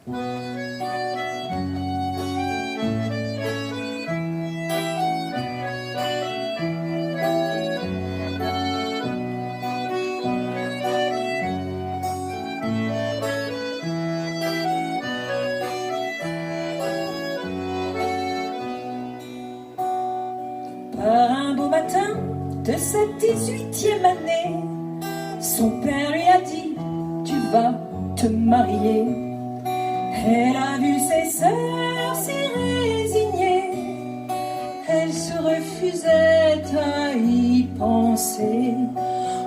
Par un beau matin de sa 18e année, son père lui a dit « Tu vas te marier ». Elle a vu ses sœurs s'y résigner, elle se refusait à y penser.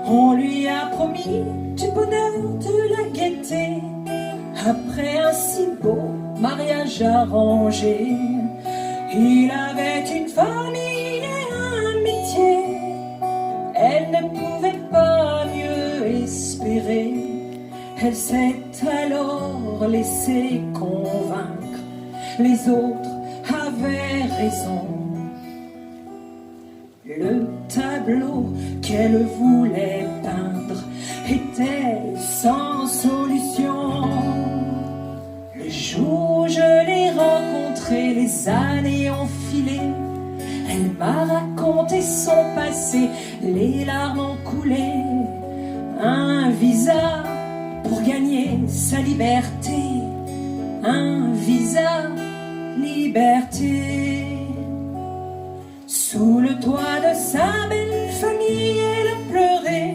On lui a promis du bonheur, de la gaieté, après un si beau mariage arrangé. Il avait une famille et un métier, elle ne pouvait pas mieux espérer. Elle s'est alors laissée convaincre, les autres avaient raison. Le tableau qu'elle voulait peindre était sans solution. Le jour où je l'ai rencontrée, les années ont filé. Elle m'a raconté son passé, les larmes ont coulé. Un visa pour gagner sa liberté, un visa liberté. Sous le toit de sa belle famille, elle a pleuré.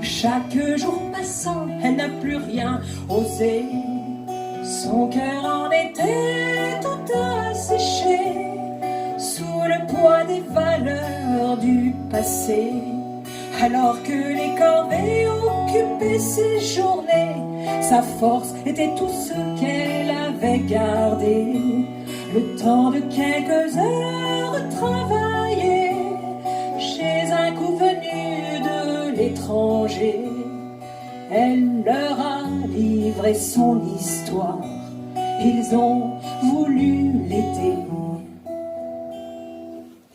Chaque jour passant, elle n'a plus rien osé. Son cœur en était tout asséché, sous le poids des valeurs du passé. Alors que les corvées occupaient ses journées, sa force était tout ce qu'elle avait gardé. Le temps de quelques heures travaillées chez un coup venu de l'étranger, elle leur a livré son histoire. Ils ont voulu l'aider.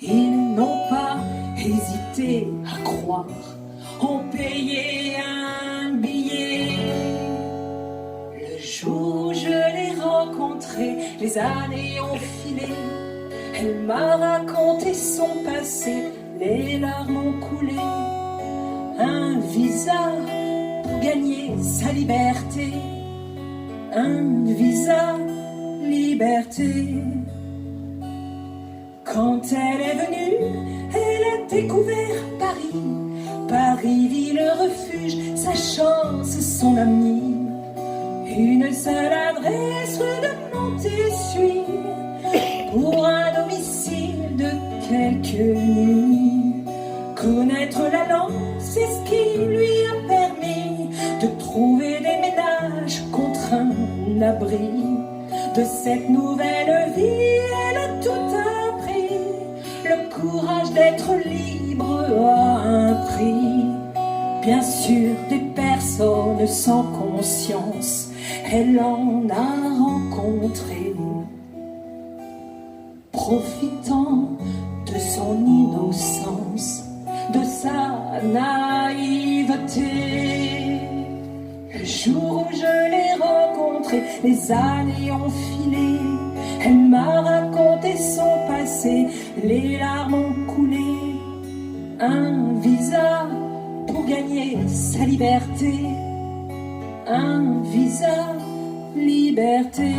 Ils n'ont pas hésité à croire, ont payé un billet. Le jour où je l'ai rencontrée, les années ont filé. Elle m'a raconté son passé, les larmes ont coulé. Un visa pour gagner sa liberté, un visa liberté. Quand elle est venue, elle a découvert Paris. Paris, ville refuge, sa chance, son ami. Une seule adresse de Montessuie pour un domicile de quelques nuits. Connaître la langue, c'est ce qui lui a permis de trouver des ménages contre un abri. De cette nouvelle vie, elle a tout appris. Le courage d'être libre à un prix. Bien sûr, des personnes sans conscience, elle en a rencontré. Profitant de son innocence, de sa naïveté. Le jour où je l'ai rencontrée, les années ont filé. Elle m'a raconté son passé, les larmes ont coulé. Un visa pour gagner sa liberté, un visa liberté.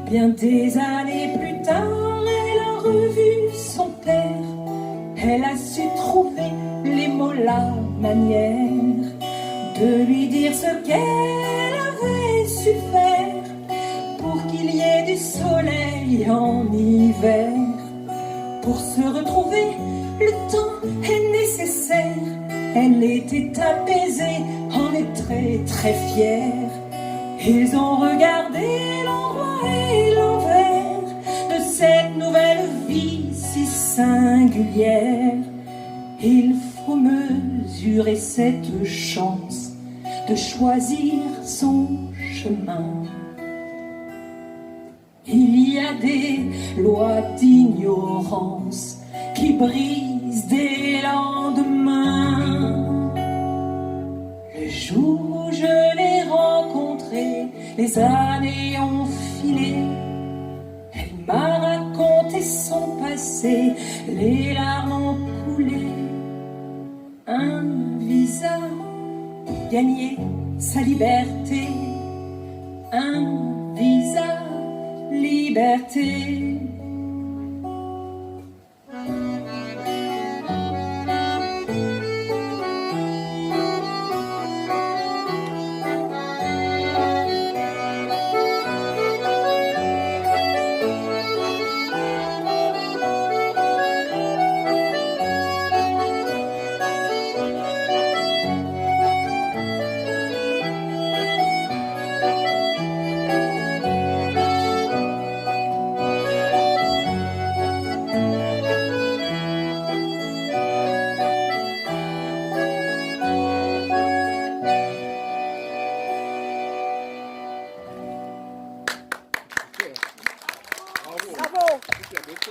Bien des années plus tard, elle a revu son père. Elle a su trouver les mots, la manière de lui dire ce qu'elle avait su faire pour qu'il y ait du soleil en hiver. Pour se retrouver, le temps est nécessaire. Elle était apaisée, en est très très fière. Ils ont regardé l'endroit et l'envers de cette nouvelle vie si singulière. Il faut mesurer cette chance de choisir son chemin. Il y a des lois d'ignorance qui brisent des lendemains. Le jour où je l'ai rencontrée, les années ont filé. Elle m'a raconté son passé, les larmes ont coulé. Un visa pour gagner sa liberté. Un visa liberté. Bravo.